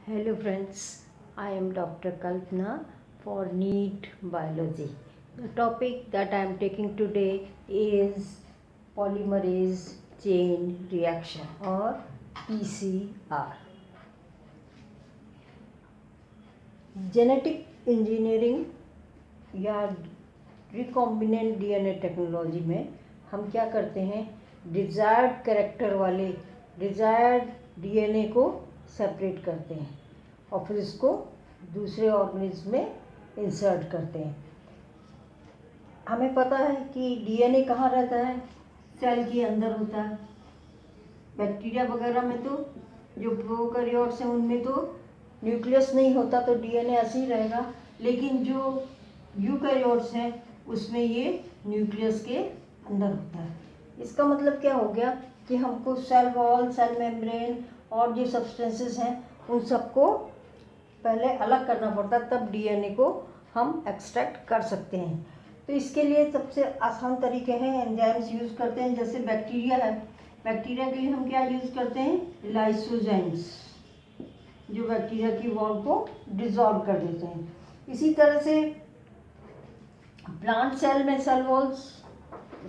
Hello friends, I am Dr. Kalpana for NEET Biology. The topic that I am taking today is polymerase chain reaction or PCR. Genetic engineering या recombinant DNA technology में हम क्या करते हैं, desired character वाले desired DNA को separate करते हैं और फिर इसको दूसरे ऑर्गेनिज्म में इंसर्ट करते हैं। हमें पता है कि डीएनए कहाँ रहता है, सेल के अंदर होता है। बैक्टीरिया वगैरह में तो जो प्रोकैरियोट्स हैं उनमें तो न्यूक्लियस नहीं होता, तो डीएनए ऐसे ही रहेगा। लेकिन जो यूकैरियोट्स हैं उसमें ये न्यूक्लियस के अंदर होता है। इसका मतलब क्या हो गया कि हमको सेल वॉल, सेल मेम्ब्रेन और जो सब्सटेंसेस हैं उन सबको पहले अलग करना पड़ता है, तब डीएनए को हम एक्सट्रैक्ट कर सकते हैं। तो इसके लिए सबसे आसान तरीके हैं, एंजाइम्स यूज़ करते हैं। जैसे बैक्टीरिया है, बैक्टीरिया के लिए हम क्या यूज़ करते हैं, लाइसोजाइम्स, जो बैक्टीरिया की वॉल को डिसॉल्व कर देते हैं। इसी तरह से प्लांट सेल में सेल वॉल्स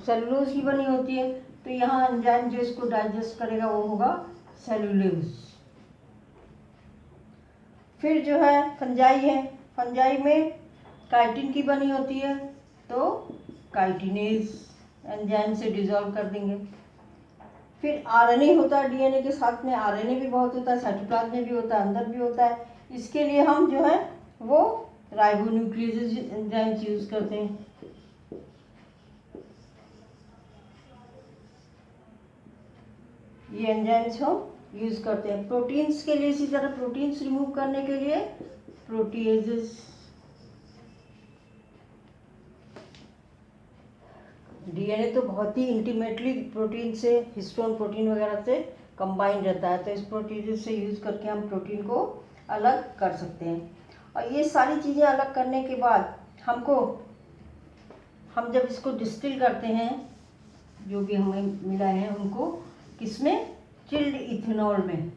सेलुलोज की बनी होती है, तो यहाँ एंजाइम जो इसको डाइजेस्ट करेगा वो होगा सेलुलोज। फिर जो है फंजाई है, फंजाई में काइटिन की बनी होती है, तो काइटिनेज एंजाइम से डिसॉल्व कर देंगे। फिर आरएनए होता है डीएनए के साथ में, आरएनए भी बहुत होता है, साइटोप्लाज्म में भी होता है, अंदर भी होता है। इसके लिए हम जो है वो राइबोन्यूक्लियेज एंजाइम्स यूज़ करते हैं। ये एंजाइम्स हम यूज़ करते हैं। प्रोटीन्स के लिए इसी तरह प्रोटीन्स रिमूव करने के लिए प्रोटीएजेस। डीएनए तो बहुत ही इंटीमेटली प्रोटीन से, हिस्टोन प्रोटीन वगैरह से कंबाइन रहता है, तो इस प्रोटीन से यूज़ करके हम प्रोटीन को अलग कर सकते हैं। और ये सारी चीज़ें अलग करने के बाद हम जब इसको डिस्टिल करते हैं, जो भी हमें मिला है उनको किसमें, चिल्ड इथेनॉल में।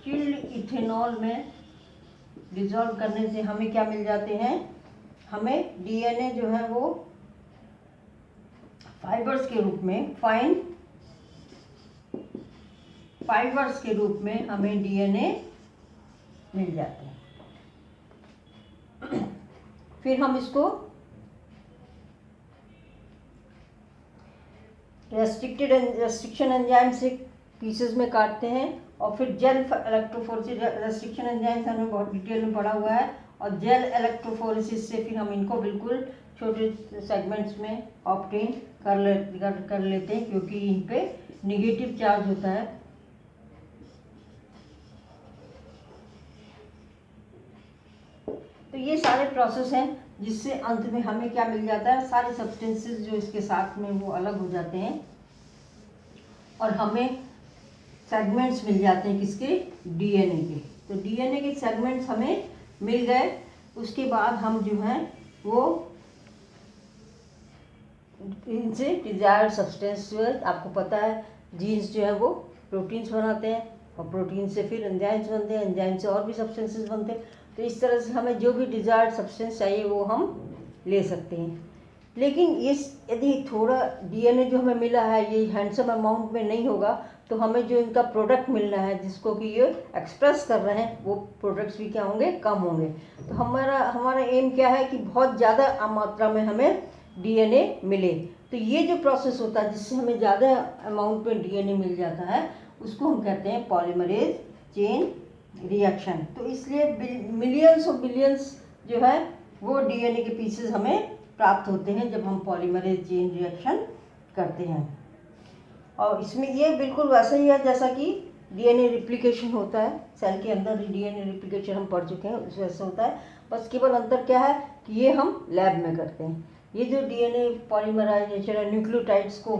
चिल्ड इथेनॉल में डिसॉल्व करने से हमें क्या मिल जाते हैं, हमें डीएनए जो है वो फाइबर्स के रूप में, फाइन फाइबर्स के रूप में हमें डीएनए मिल जाते हैं। फिर हम इसको रेस्ट्रिक्शन एंजाइम से पीसेस में काटते हैं और फिर जेल इलेक्ट्रोफोरेसिस, रेस्ट्रिक्शन एंजाइम्स हमने बहुत डिटेल में पढ़ा हुआ है, और जेल इलेक्ट्रोफोरेसिस से फिर हम इनको बिल्कुल छोटे सेगमेंट्स में ऑब्टेन कर लेते हैं, क्योंकि इन पे निगेटिव चार्ज होता है। तो ये सारे प्रोसेस हैं जिससे अंत में हमें क्या मिल जाता है, सारे सब्सटेंसेस जो इसके साथ में वो अलग हो जाते हैं और हमें सेगमेंट्स मिल जाते हैं किसके, डीएनए के। तो डीएनए के सेगमेंट्स हमें मिल गए। उसके बाद हम जो है वो इनसे डिजायर्ड सब्सटेंस, जो है आपको पता है, जीन्स जो है वो प्रोटीन्स बनाते हैं और प्रोटीन से फिर एंजाइम्स बनते हैं, एंजाइम से और भी सब्सटेंसेस बनते हैं। तो इस तरह से हमें जो भी डिजायर्ड सब्सटेंस चाहिए वो हम ले सकते हैं। लेकिन यदि थोड़ा डीएनए जो हमें मिला है ये हैंडसम अमाउंट में नहीं होगा, तो हमें जो इनका प्रोडक्ट मिलना है जिसको कि ये एक्सप्रेस कर रहे हैं, वो प्रोडक्ट्स भी क्या होंगे, कम होंगे। तो हमारा एम क्या है कि बहुत ज़्यादा मात्रा में हमें डीएनए मिले। तो ये जो प्रोसेस होता है जिससे हमें ज़्यादा अमाउंट में डीएनए मिल जाता है, उसको हम कहते हैं पॉलीमरेज चेन रिएक्शन। तो इसलिए मिलियंस और बिलियंस जो है वो डीएनए के पीसेस हमें प्राप्त होते हैं जब हम पॉलीमरेज चेन रिएक्शन करते हैं। और इसमें ये बिल्कुल वैसा ही है जैसा कि डीएनए रिप्लिकेशन होता है, सेल के अंदर डीएनए रिप्लिकेशन हम पढ़ चुके हैं, उस वैसे होता है। बस केवल अंतर क्या है कि ये हम लैब में करते हैं। ये जो डीएनए पॉलीमराइजेशन है, न्यूक्लियोटाइड्स को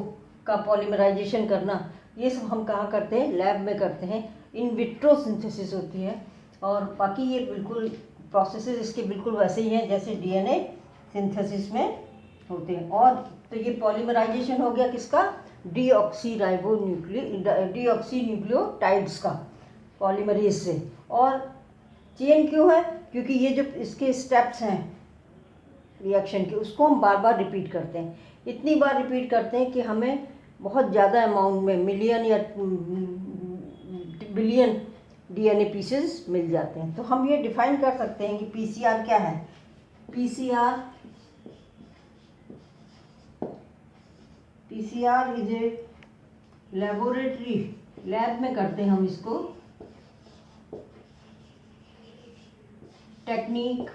का पॉलीमराइजेशन करना, ये सब हम कहाँ करते हैं, लैब में करते हैं। इन विट्रो सिंथेसिस होती है। और बाकी ये बिल्कुल प्रोसेसेस इसके बिल्कुल वैसे ही हैं जैसे डीएनए सिंथेसिस में होते हैं। और तो ये पॉलीमराइजेशन हो गया किसका, डीऑक्सी न्यूक्लियोटाइड्स का पॉलीमरेज से। और चेन क्यों है, क्योंकि ये जो इसके स्टेप्स हैं रिएक्शन के, उसको हम बार बार रिपीट करते हैं। इतनी बार रिपीट करते हैं कि हमें बहुत ज़्यादा अमाउंट में मिलियन या बिलियन डीएनए पीसेस मिल जाते हैं। तो हम ये डिफाइन कर सकते हैं कि पीसीआर क्या है। PCR is a laboratory, lab में करते हैं हम इसको, टेक्निक,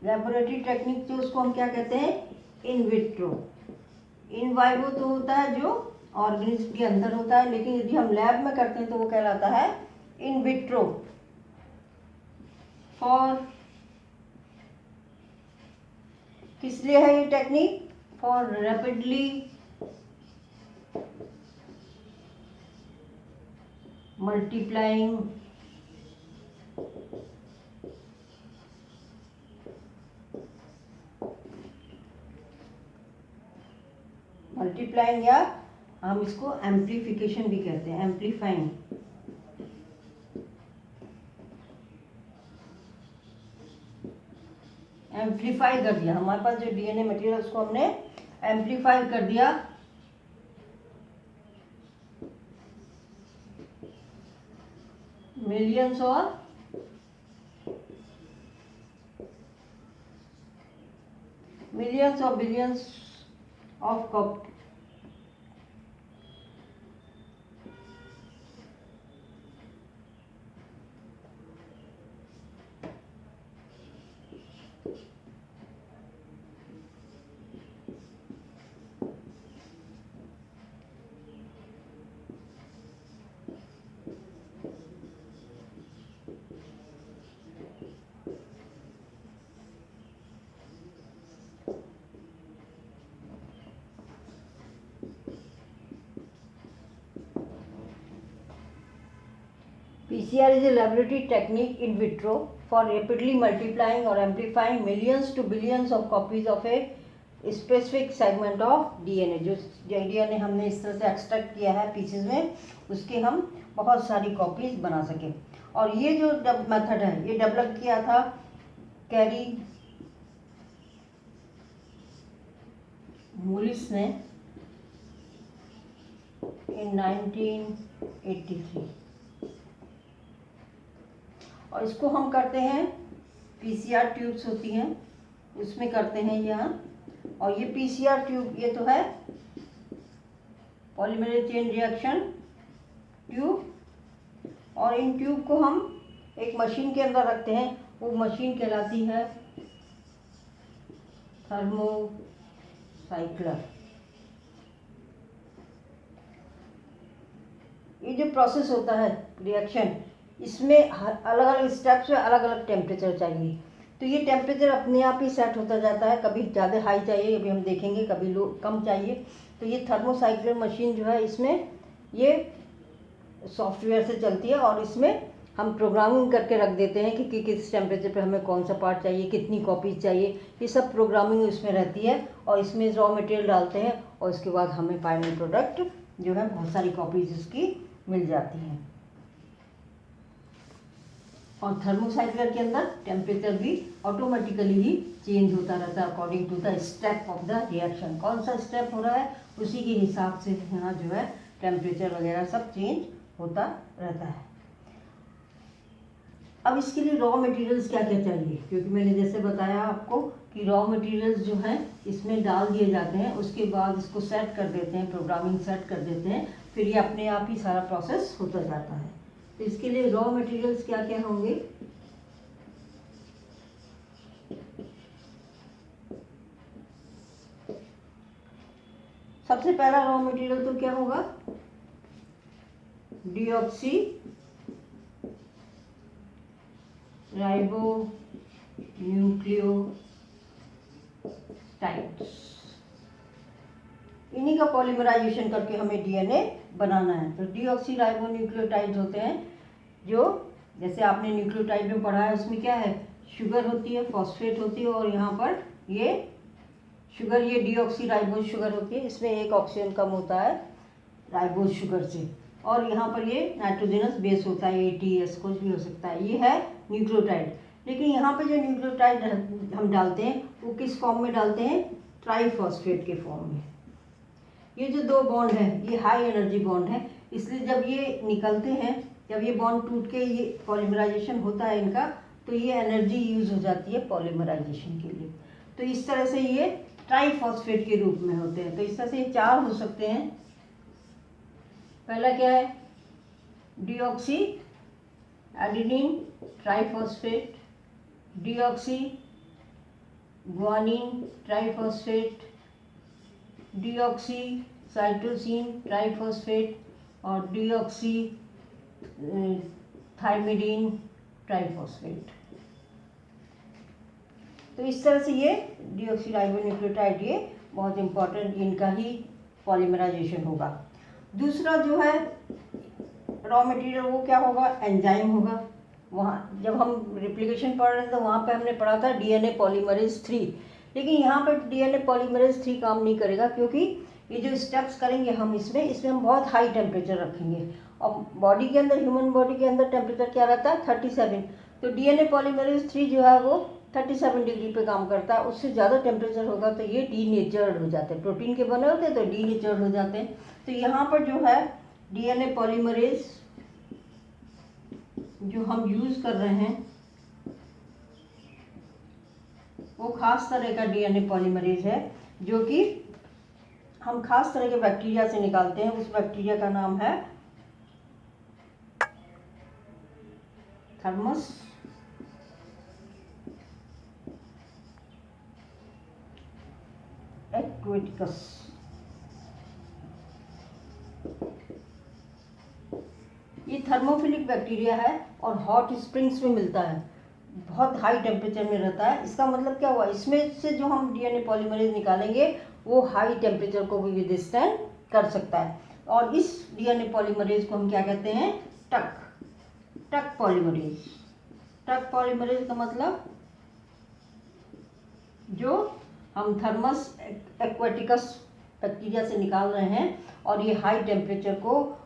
लेबोरेटरी टेक्निक। तो उसको हम क्या कहते हैं, इन विट्रो। इन वाइवो तो होता है जो ऑर्गेनिज्म के अंदर होता है, लेकिन यदि हम लैब में करते हैं तो वो कहलाता है इन विट्रो। फॉर किस लिए है ये टेक्निक, फॉर रैपिडली मल्टीप्लाइंग या हम इसको एम्प्लीफिकेशन भी कहते हैं, एम्प्लीफाइंग। एम्प्लीफाई कर दिया, हमारे पास जो डीएनए मटेरियल उसको हमने एम्प्लीफाई कर दिया मिलियंस और billions of copy. PCR is a laboratory technique in vitro for rapidly multiplying or amplifying millions to billions of copies of a specific segment of DNA। जो DNA हमने इस तरह से एक्सट्रैक्ट किया है पीसेस में, उसके हम बहुत सारी कॉपीज बना सकें। और ये जो मेथड है ये डेवलप किया था कैरी मोरिस ने इन 1983। और इसको हम करते हैं, पीसीआर ट्यूब्स होती हैं उसमें करते हैं यहाँ। और ये पीसीआर ट्यूब, ये तो है पॉलीमरेज चेन रिएक्शन ट्यूब। और इन ट्यूब को हम एक मशीन के अंदर रखते हैं, वो मशीन कहलाती है थर्मोसाइक्लर। ये जो प्रोसेस होता है रिएक्शन, इसमें अलग अलग स्टेप्स में अलग अलग टेम्परेचर चाहिए। तो ये टेम्परेचर अपने आप ही सेट होता जाता है, कभी ज़्यादा हाई चाहिए, अभी हम देखेंगे, कभी लो कम चाहिए। तो ये थर्मोसाइक्लर मशीन जो है, इसमें ये सॉफ्टवेयर से चलती है और इसमें हम प्रोग्रामिंग करके रख देते हैं कि किस टेम्परेचर पे हमें कौन सा पार्ट चाहिए, कितनी कॉपीज चाहिए, ये सब प्रोग्रामिंग इसमें रहती है। और इसमें रॉ मटेरियल डालते हैं और उसके बाद हमें फाइनल प्रोडक्ट जो है बहुत सारी कॉपीज इसकी मिल जाती हैं। और थर्मोसाइक्लर के अंदर टेम्परेचर भी ऑटोमेटिकली ही चेंज होता रहता है according to the step of the reaction. कौन सा स्टेप हो रहा है उसी के हिसाब से यहाँ जो है टेम्परेचर वगैरह सब चेंज होता रहता है। अब इसके लिए रॉ मटेरियल्स क्या क्या चाहिए, क्योंकि मैंने जैसे बताया आपको कि रॉ मटेरियल्स जो हैं इसमें डाल दिए जाते हैं, उसके बाद इसको सेट कर देते हैं, प्रोग्रामिंग सेट कर देते हैं, फिर ये अपने आप ही सारा प्रोसेस होता जाता है। तो इसके लिए रॉ मटेरियल्स क्या क्या होंगे, सबसे पहला रॉ मटेरियल तो क्या होगा, डीऑक्सी राइबो न्यूक्लियोटाइड्स। इन्हीं का पॉलीमराइजेशन करके हमें डीएनए बनाना है। तो डीऑक्सी राइबो न्यूक्लियोटाइड्स होते हैं जो, जैसे आपने न्यूक्लियोटाइड में पढ़ा है, उसमें क्या है, शुगर होती है, फॉस्फेट होती है, और यहाँ पर ये शुगर, ये डीऑक्सी राइबोज शुगर होती है। इसमें एक ऑक्सीजन कम होता है राइबोज शुगर से, और यहाँ पर ये नाइट्रोजनस बेस होता है, ATS कुछ भी हो सकता है। ये है न्यूक्लियोटाइड। लेकिन यहाँ पे जो न्यूक्लियोटाइड हम डालते हैं वो किस फॉर्म में डालते हैं? ट्राईफॉस्फेट के फॉर्म में। ये जो दो बॉन्ड है ये हाई एनर्जी बॉन्ड है, इसलिए जब ये निकलते हैं, जब ये बॉन्ड टूट के ये पॉलीमराइजेशन होता है इनका, तो ये एनर्जी यूज हो जाती है पॉलीमराइजेशन के लिए। तो इस तरह से ये ट्राईफॉस्फेट के रूप में होते हैं। तो इस तरह से ये चार हो सकते हैं। पहला क्या है? Deoxy adenine triphosphate, deoxy guanine triphosphate, deoxy cytosine triphosphate, और डीऑक्सी थाइमिडीन ट्राईफॉस्फेट। तो इस तरह से ये डीऑक्सी राइबोन्यूक्लियोटाइड ये बहुत इंपॉर्टेंट, इनका ही पॉलीमराइजेशन होगा। दूसरा जो है रॉ मटेरियल, वो क्या होगा? एंजाइम होगा। वहाँ जब हम रिप्लिकेशन पढ़ रहे थे तो वहाँ पे हमने पढ़ा था DNA पॉलीमरेज 3, लेकिन यहाँ पर DNA पॉलीमरेज 3 काम नहीं करेगा, क्योंकि ये जो स्टेप्स करेंगे हम इसमें हम बहुत हाई टेम्परेचर रखेंगे, और बॉडी के अंदर, ह्यूमन बॉडी के अंदर टेम्परेचर क्या रहता है? 37। तो DNA पॉलीमरेज 3 जो है वो 37 डिग्री पे काम करता है। उससे ज़्यादा टेम्परेचर होगा तो ये डीनेचर्ड हो जाते हैं, प्रोटीन के बने होते हैं तो डीनेचर्ड हो जाते हैं। तो यहाँ पर जो है DNA पॉलीमरेज जो हम यूज़ कर रहे हैं वो खास तरह का DNA पॉलीमरेज है, जो कि हम खास तरह के बैक्टीरिया से निकालते हैं। उस बैक्टीरिया का नाम है थर्मस एक्वेटिकस। ये थर्मोफिलिक बैक्टीरिया है और हॉट स्प्रिंग्स में मिलता है, बहुत हाई टेम्परेचर में रहता है। इसका मतलब क्या हुआ? इसमें से जो हम DNA पॉलीमरेज निकालेंगे वो हाई टेम्परेचर को भी विदस्टैंड कर सकता है। और इस DNA पॉलीमरेज को हम क्या कहते हैं? टक पॉलीमरेज। टक पॉलीमरेज का मतलब जो हम थर्मस एक्वेटिकस बैक्टीरिया से निकाल रहे हैं, और ये हाई टेम्परेचर को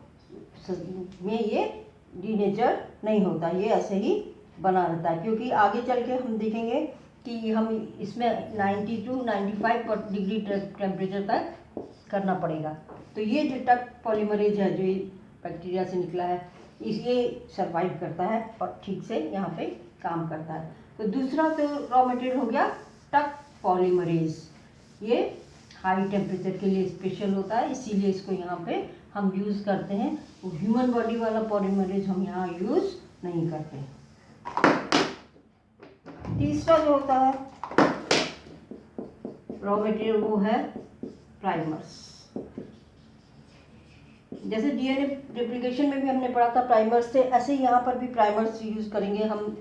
में ये डीनेचर नहीं होता, ये ऐसे ही बना रहता है। क्योंकि आगे चल के हम देखेंगे कि हम इसमें 90 to 95 डिग्री टेम्परेचर तक करना पड़ेगा। तो ये जो टक पॉलीमरेज है, जो बैक्टीरिया से निकला है, ये सर्वाइव करता है और ठीक से यहाँ पे काम करता है। तो दूसरा तो रॉ मटेरियल हो गया टक पॉलीमरेज। ये हाई टेम्परेचर के लिए स्पेशल होता है, इसीलिए इसको यहाँ पे हम यूज़ करते हैं। ह्यूमन बॉडी वाला पॉलीमरेज हम यहाँ यूज़ नहीं करते। तीसरा जो होता है रॉ मटेरियल वो है प्राइमर्स। जैसे DNA रेप्लिकेशन में भी हमने पढ़ा था प्राइमर्स से, ऐसे ही यहाँ पर भी प्राइमर्स यूज़ करेंगे हम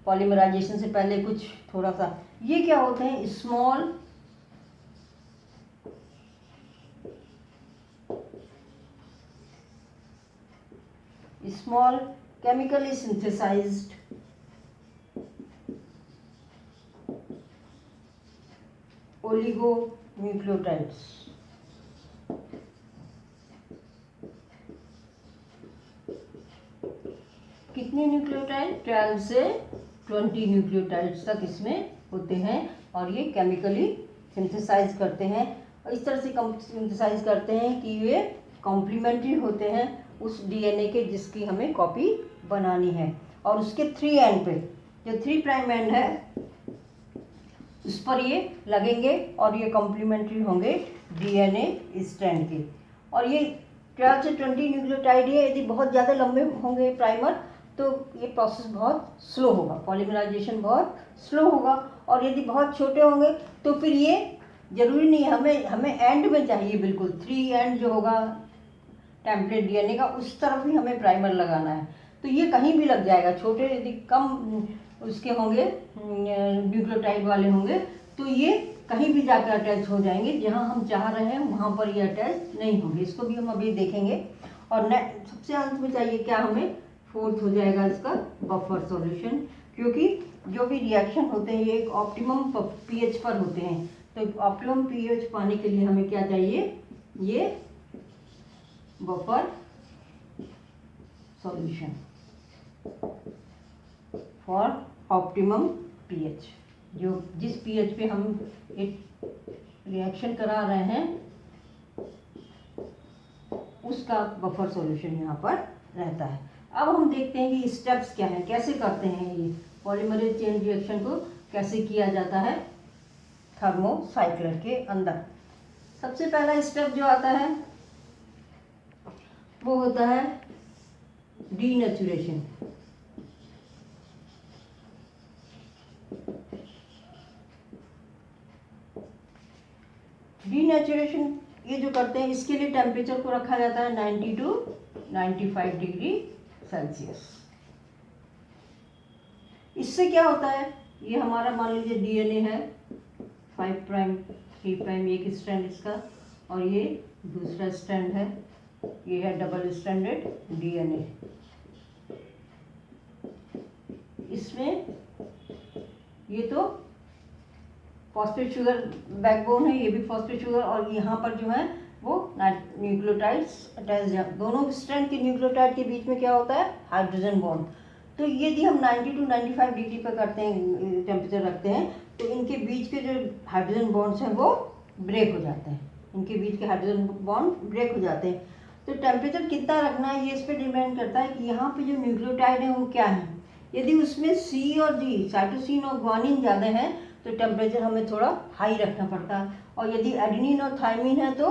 पॉलीमराइजेशन से पहले कुछ थोड़ा सा। ये क्या होते हैं? Small chemically synthesized oligonucleotides. कितने न्यूक्लियोटाइड? 12 से 20 न्यूक्लियोटाइड्स तक इसमें होते हैं, और ये केमिकली सिंथेसाइज करते हैं। और इस तरह से सिंथेसाइज करते हैं कि ये कॉम्प्लीमेंट्री होते हैं उस DNA के जिसकी हमें कॉपी बनानी है। और उसके 3 एंड पे, जो 3 प्राइम एंड है, उस पर ये लगेंगे और ये कॉम्प्लीमेंट्री होंगे DNA स्ट्रैंड के। और ये 12 से 20 न्यूक्लियोटाइड है। यदि बहुत ज़्यादा लंबे होंगे प्राइमर तो ये प्रोसेस बहुत स्लो होगा, पॉलीमराइजेशन बहुत स्लो होगा। और यदि बहुत छोटे होंगे तो फिर ये ज़रूरी नहीं है, हमें एंड में चाहिए बिल्कुल 3 एंड जो होगा टेम्पलेट DNA का, उस तरफ ही हमें प्राइमर लगाना है। तो ये कहीं भी लग जाएगा। छोटे यदि कम उसके होंगे न्यूक्लियोटाइड वाले होंगे तो ये कहीं भी जाकर अटैच हो जाएंगे, जहां हम चाह रहे हैं वहां पर ये अटैच नहीं होंगे। इसको भी हम अभी देखेंगे। और सबसे अंत में चाहिए क्या हमें? 4th हो जाएगा इसका बफर सॉल्यूशन, क्योंकि जो भी रिएक्शन होते हैं ये एक ऑप्टिमम पीएच पर होते हैं। तो ऑप्टिमम पीएच पाने के लिए हमें क्या चाहिए, ये buffer solution for optimum pH. जो जिस पीएच पे हम एक रिएक्शन करा रहे हैं उसका बफर सॉल्यूशन यहाँ पर रहता है। अब हम देखते हैं कि स्टेप्स क्या हैं, कैसे करते हैं ये पॉलीमरेज चेन रिएक्शन को कैसे किया जाता है थर्मोसाइक्लर के अंदर। सबसे पहला स्टेप जो आता है वो होता है डीनेचुरेशन। डीनेचुरेशन ये जो करते हैं इसके लिए टेम्परेचर को रखा जाता है 90 to 95 डिग्री सेल्सियस। इससे क्या होता है, ये हमारा मान लीजिए डीएनए है 5 प्राइम 3 प्राइम एक स्ट्रैंड इसका, और ये दूसरा स्ट्रैंड है, ये है डबल स्ट्रैंडेड डीएनए। इसमें ये तो फॉस्फेट शुगर बैकबोन है, ये भी फॉस्फेट शुगर, और यहाँ पर जो है वो न्यूक्लियोटाइड्स अटैच है। दोनों स्ट्रैंड के न्यूक्लियोटाइड के बीच में क्या होता है, हाइड्रोजन बॉन्ड। तो यदि हम 90 to 95 डिग्री पर करते हैं, टेम्परेचर रखते हैं, तो इनके बीच के जो हाइड्रोजन बॉन्ड्स हैं वो ब्रेक हो जाते हैं, इनके बीच के हाइड्रोजन बॉन्ड ब्रेक हो जाते हैं। तो टेम्परेचर कितना रखना है ये इस पर डिपेंड करता है कि यहाँ पे जो न्यूक्लियोटाइड है वो क्या है। यदि उसमें सी और जी, साइटोसिन और ग्वानिन ज़्यादा है तो टेम्परेचर हमें थोड़ा हाई रखना पड़ता है, और यदि एडेनिन और थायमिन है तो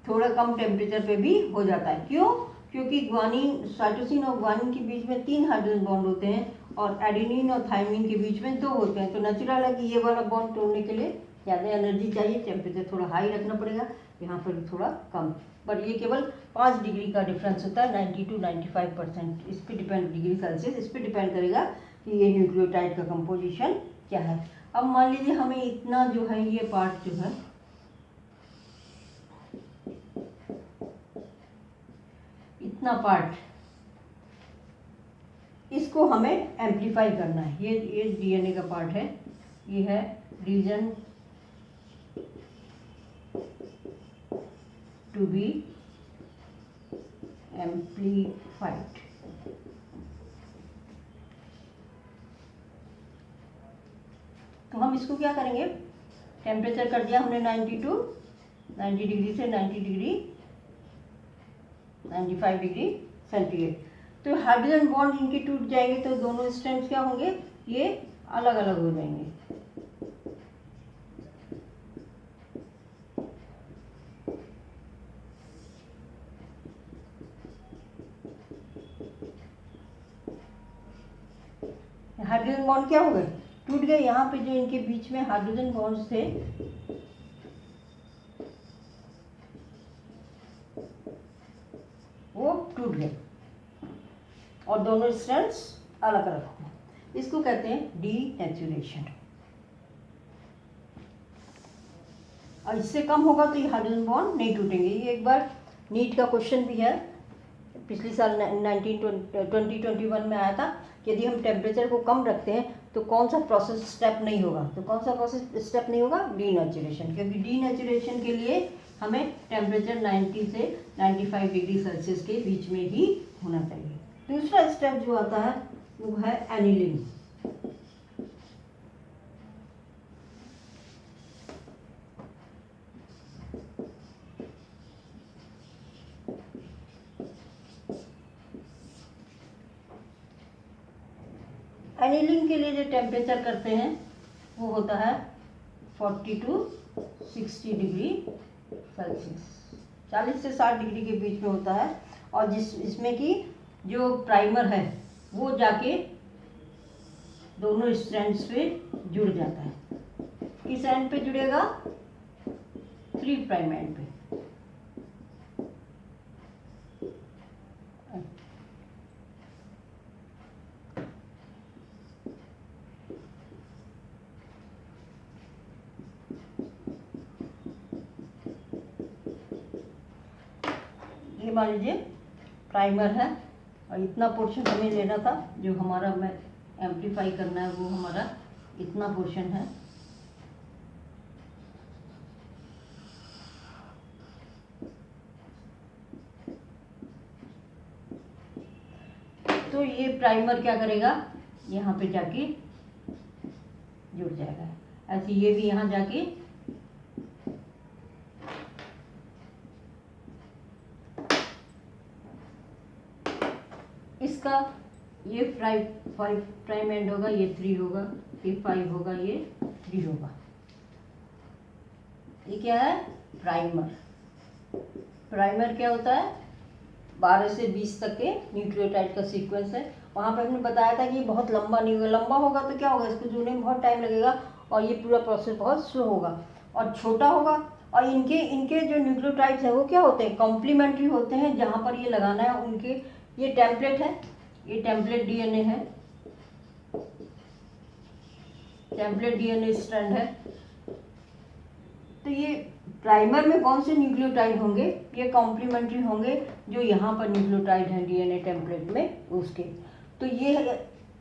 थोड़ा कम टेम्परेचर पे भी हो जाता है। क्यों? क्योंकि ग्वानिन, साइटोसिन और ग्वानिन के बीच में 3 हाइड्रोजन बॉन्ड होते हैं और एडेनिन और थायमिन के बीच में 2 होते हैं। तो नेचुरल है कि ये वाला बॉन्ड तोड़ने के लिए ज़्यादा एनर्जी चाहिए, टेम्परेचर थोड़ा हाई रखना पड़ेगा, यहाँ पर थोड़ा कम। पर ये केवल 5 डिग्री का डिफरेंस होता है, 90 to 95%। इस पर डिपेंड, डिग्री सेल्सियस इस पर डिपेंड करेगा कि ये न्यूक्लियोटाइड का कंपोजिशन क्या है। अब मान लीजिए हमें इतना जो है, ये पार्ट जो है, इतना पार्ट, इसको हमें एम्पलीफाई करना है। ये डीएनए का पार्ट है, ये है रीजन टू बी एम्पलीफाइड। तो हम इसको क्या करेंगे, टेम्परेचर कर दिया हमने 90 डिग्री से 90 डिग्री 95 डिग्री सेंटीग्रेड। तो हाइड्रोजन बॉन्ड इनके टूट जाएंगे तो दोनों स्ट्रैंड्स क्या होंगे, ये अलग अलग हो जाएंगे। हाइड्रोजन बॉन्ड क्या हो गए, टूट गए। यहाँ पे जो इनके बीच में हाइड्रोजन बॉन्ड्स थे वो टूट गए और दोनों स्ट्रैंड्स अलग अलग हो गए। इसको कहते हैं डीनेचुरेशन। और इससे कम होगा तो ये हाइड्रोजन बॉन्ड नहीं टूटेंगे। ये एक बार नीट का क्वेश्चन भी है, पिछले साल 2021 में आया था कि यदि हम टेम्परेचर को कम रखते हैं तो कौन सा प्रोसेस स्टेप नहीं होगा। तो कौन सा प्रोसेस स्टेप नहीं होगा, डीनेचुरेशन। क्योंकि डीनेचुरेशन के लिए हमें टेम्परेचर 90 से 95 डिग्री सेल्सियस के बीच में ही होना चाहिए। दूसरा स्टेप जो आता है वो है एनिलिंग। एनिलिंग के लिए जो टेम्परेचर करते हैं वो होता है 40 to 60 डिग्री सेल्सियस, 40 से 60 डिग्री के बीच में होता है। और इसमें कि जो प्राइमर है वो जाके दोनों स्ट्रैंड्स पे जुड़ जाता है। किस एंड पे जुड़ेगा, 3 प्राइम एंड पे। ये मान लीजिए प्राइमर है और इतना पोर्शन हमें लेना था जो हमारा मैं एम्पलीफाई करना है वो हमारा इतना पोर्शन है। तो ये प्राइमर क्या करेगा, यहाँ पे जाके जुड़ जाएगा। ऐसे ये भी यहाँ जाके इसका ये 5 प्राइम एंड होगा, ये 3 होगा, ये 5 होगा, ये 3 होगा। ये क्या है, प्राइमर। प्राइमर क्या होता है, 12 से 20 तक के न्यूक्लियोटाइड का सीक्वेंस है। वहाँ पे हमने बताया था कि ये बहुत लंबा नहीं होगा, लंबा होगा तो क्या होगा, इसको जुड़ने में बहुत टाइम लगेगा और ये पूरा प्रोसेस बहुत स्लो होगा। और छोटा होगा, और इनके जो न्यूक्लियोटाइड्स हैं वो क्या होते हैं, कॉम्प्लीमेंट्री होते हैं। जहाँ पर ये लगाना है उनके, ये टेम्पलेट है, ये टेम्पलेट डीएनए है, टेम्पलेट डीएनए स्ट्रैंड है। तो ये प्राइमर में कौन से न्यूक्लियोटाइड होंगे, ये कॉम्प्लीमेंट्री होंगे जो यहाँ पर न्यूक्लियोटाइड हैं डीएनए टेम्पलेट में उसके। तो ये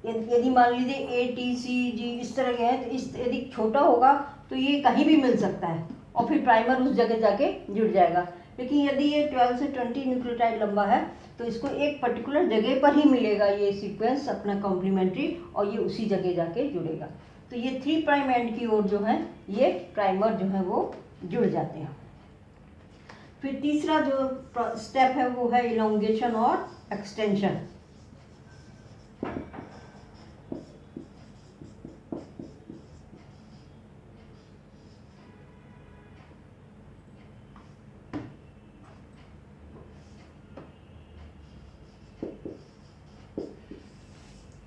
यदि मान लीजिए ए टी सी जी इस तरह के हैं, तो इस यदि छोटा होगा तो ये कहीं भी मिल सकता है और फिर प्राइमर उस जगह जाके जुड़ जाएगा। लेकिन यदि ये 12 से 20 न्यूक्लियोटाइड लंबा है तो इसको एक पर्टिकुलर जगह पर ही मिलेगा ये सीक्वेंस अपना कॉम्प्लीमेंट्री, और ये उसी जगह जाके जुड़ेगा। तो ये 3 प्राइम एंड की ओर जो है ये प्राइमर जो है वो जुड़ जाते हैं। फिर तीसरा जो स्टेप है वो है इलोंगेशन और एक्सटेंशन।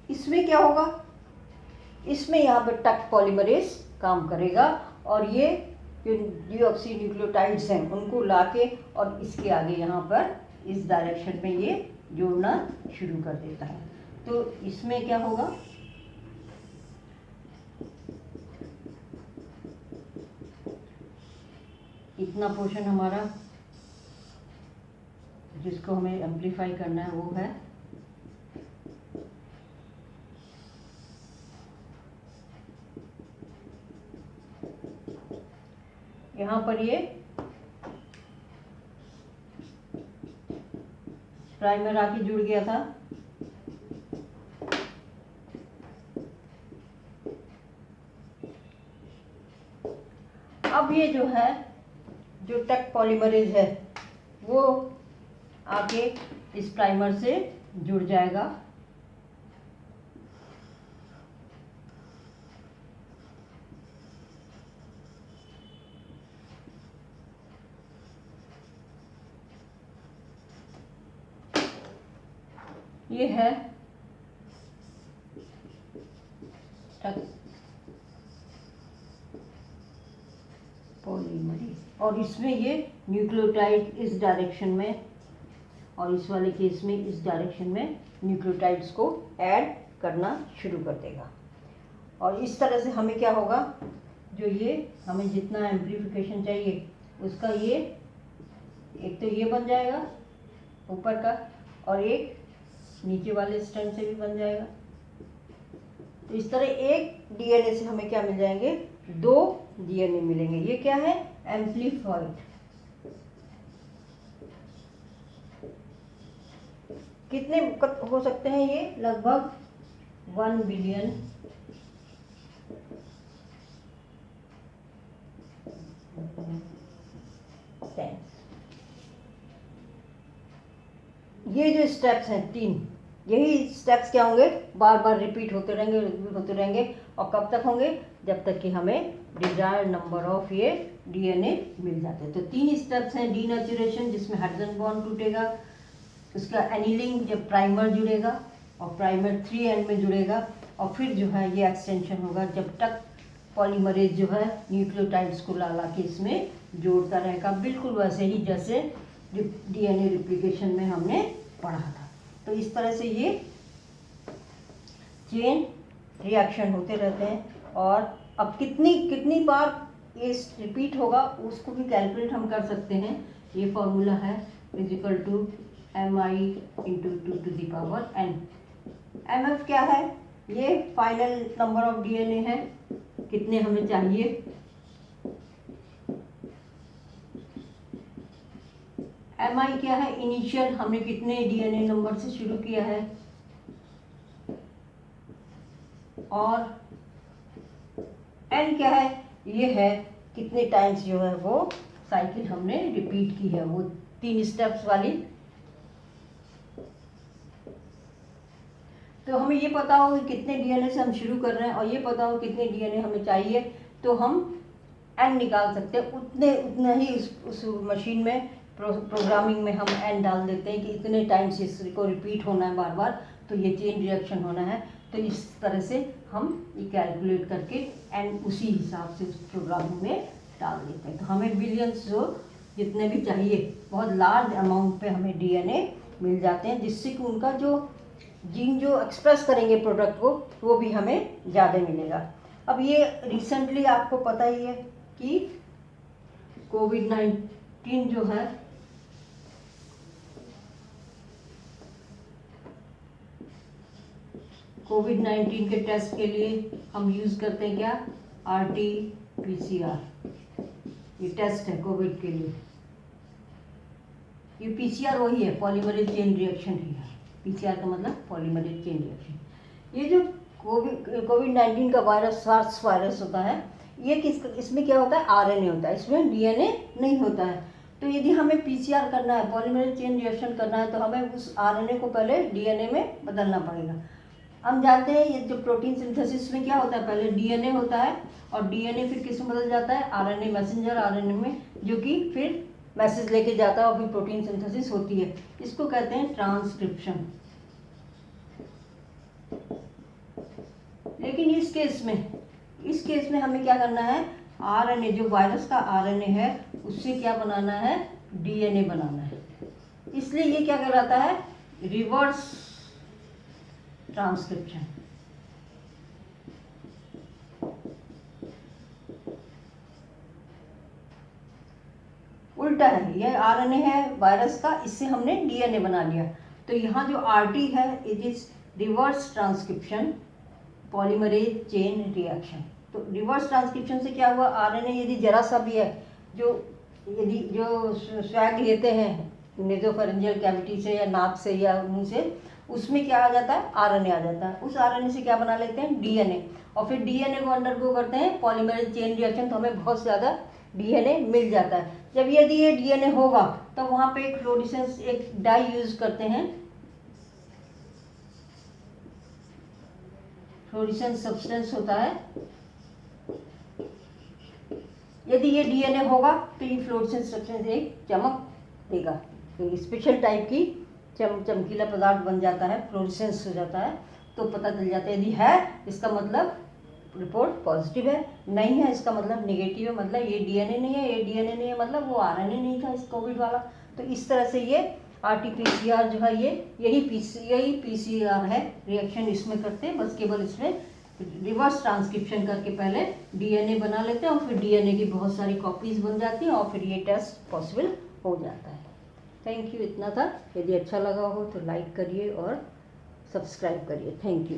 इसमें क्या होगा, इसमें यहाँ पर टक पॉलीमरेज काम करेगा और ये जो डीऑक्सी न्यूक्लियोटाइड्स हैं उनको लाके और इसके आगे यहाँ पर इस डायरेक्शन में ये जोड़ना शुरू कर देता है। तो इसमें क्या होगा, इतना पोर्शन हमारा जिसको हमें एम्पलीफाई करना है वो है, यहाँ पर ये प्राइमर आके जुड़ गया था। अब ये जो है, जो टक पॉलीमरेज है वो आके इस प्राइमर से जुड़ जाएगा। ये है टक पॉलीमरेज और इसमें ये न्यूक्लियोटाइड इस डायरेक्शन में और इस वाले केस में इस डायरेक्शन में न्यूक्लियोटाइड्स को ऐड करना शुरू कर देगा। और इस तरह से हमें क्या होगा, जो ये हमें जितना एम्प्लीफिकेशन चाहिए उसका ये एक तो ये बन जाएगा ऊपर का और एक नीचे वाले स्ट्रैंड से भी बन जाएगा। तो इस तरह एक डीएनए से हमें क्या मिल जाएंगे, 2 डीएनए मिलेंगे। ये क्या है, एम्पलीफाइड। कितने हो सकते हैं ये, लगभग 1 बिलियन ये जो स्टेप्स हैं 3, यही स्टेप्स क्या होंगे, बार बार रिपीट होते रहेंगे और कब तक होंगे, जब तक कि हमें डिजायर्ड नंबर ऑफ ये डीएनए मिल जाते हैं। तो 3 स्टेप्स हैं, डीनेचुरेशन जिसमें हाइड्रोजन बॉन्ड टूटेगा, उसका एनीलिंग जब प्राइमर जुड़ेगा और प्राइमर 3 एंड में जुड़ेगा, और फिर जो है ये एक्सटेंशन होगा जब तक पॉलीमरेज जो है न्यूक्लियोटाइड्स को ला के इसमें जोड़ता रहेगा, बिल्कुल वैसे ही जैसे डीएनए रिप्लिकेशन में हमने पढ़ा था। तो इस तरह से ये चेन रिएक्शन होते रहते हैं। और अब कितनी बार ये रिपीट होगा उसको भी कैलकुलेट हम कर सकते हैं। ये फॉर्मूला है = mi × 2⁴ n। mf क्या है, ये फाइनल नंबर ऑफ डीएनए है, कितने हमें चाहिए। एमआई क्या है, इनिशियल, हमने कितने डीएनए नंबर से शुरू किया है। और एन क्या है, ये है कितने टाइम्स जो है वो साइकिल हमने रिपीट की है, वो 3 स्टेप्स वाली। तो हमें ये पता हो कि कितने डीएनए से हम शुरू कर रहे हैं और ये पता हो कितने डीएनए हमें चाहिए, तो हम एन निकाल सकते हैं। उतना ही उस मशीन में प्रोग्रामिंग में हम एन डाल देते हैं कि इतने टाइम्स इसको रिपीट होना है बार बार, तो ये चेन रिएक्शन होना है। तो इस तरह से हम ये कैलकुलेट करके एन उसी हिसाब से उस प्रोग्रामिंग में डाल देते हैं। तो हमें बिलियंस जो जितने भी चाहिए, बहुत लार्ज अमाउंट पे हमें डीएनए मिल जाते हैं, जिससे कि उनका जो जीन जो एक्सप्रेस करेंगे प्रोडक्ट को, वो भी हमें ज़्यादा मिलेगा। अब ये रिसेंटली आपको पता ही है कि कोविड-19 जो है, कोविड-19 के टेस्ट के लिए हम यूज़ करते हैं क्या, RT-PCR। ये टेस्ट है कोविड के लिए। ये PCR वही है, पॉलीमरेज चेन रिएक्शन ही है। PCR का मतलब पॉलीमरेज चेन रिएक्शन। ये जो कोविड-19 का वायरस, सार्स वायरस होता है, ये इसमें क्या होता है, RNA होता है, इसमें DNA नहीं होता है। तो यदि हमें PCR करना है, पॉलीमरेज चेन रिएक्शन करना है, तो हमें उस RNA को पहले DNA में बदलना पड़ेगा। हम जानते हैं ये जो प्रोटीन सिंथेसिस में क्या होता है, पहले DNA होता है और DNA फिर किस में बदल जाता है, RNA, मैसेंजर RNA में, जो कि फिर मैसेज लेके जाता है और फिर प्रोटीन सिंथेसिस होती है। इसको कहते हैं ट्रांसक्रिप्शन। लेकिन इस केस में हमें क्या करना है, RNA, जो वायरस का RNA है, उससे क्या बनाना है, DNA बनाना है। इसलिए ये क्या कहलाता है, रिवर्स ट्रांसक्रिप्शन। उल्टा है, ये RNA है वायरस का, इससे हमने DNA बना लिया। तो यहाँ जो RT है, it is reverse transcription polymerase chain reaction. तो रिवर्स ट्रांसक्रिप्शन से क्या हुआ, RNA यदि जरा सा भी है, यदि स्वैग लेते हैं नेजोफेरेंजियल कैविटी से या नाक से या मुंह से, उसमें क्या आ जाता है, RNA आ जाता है। उस RNA से क्या बना लेते हैं, DNA, और फिर DNA को अंडरगो करते हैं पॉलीमरेज चेन रिएक्शन, तो हमें बहुत ज़्यादा DNA मिल जाता है। जब यदि ये DNA होगा, तब वहाँ पे एक फ्लोरेसेंस, एक डाई यूज करते हैं, फ्लोरेसेंस सब्सटेंस होता है। यदि ये DNA होगा तो ये फ्लोरेसेंस सब्सटेंस एक चमक देगा, तो स्पेशल टाइप की चमकीला पदार्थ बन जाता है, फ्लोरेसेंस हो जाता है, तो पता चल जाता है। यदि है, इसका मतलब रिपोर्ट पॉजिटिव है, नहीं है इसका मतलब नेगेटिव है, मतलब ये DNA नहीं है, ये DNA नहीं है, मतलब वो RNA नहीं था इस कोविड वाला। तो इस तरह से ये RT-PCR जो है, यही PCR है, रिएक्शन इसमें करते हैं, बस केवल इसमें रिवर्स ट्रांसक्रिप्शन करके पहले DNA बना लेते हैं और फिर DNA की बहुत सारी कॉपीज बन जाती हैं और फिर ये टेस्ट पॉसिबल हो जाता है। थैंक यू, इतना था। यदि अच्छा लगा हो तो लाइक करिए और सब्सक्राइब करिए। Thank you.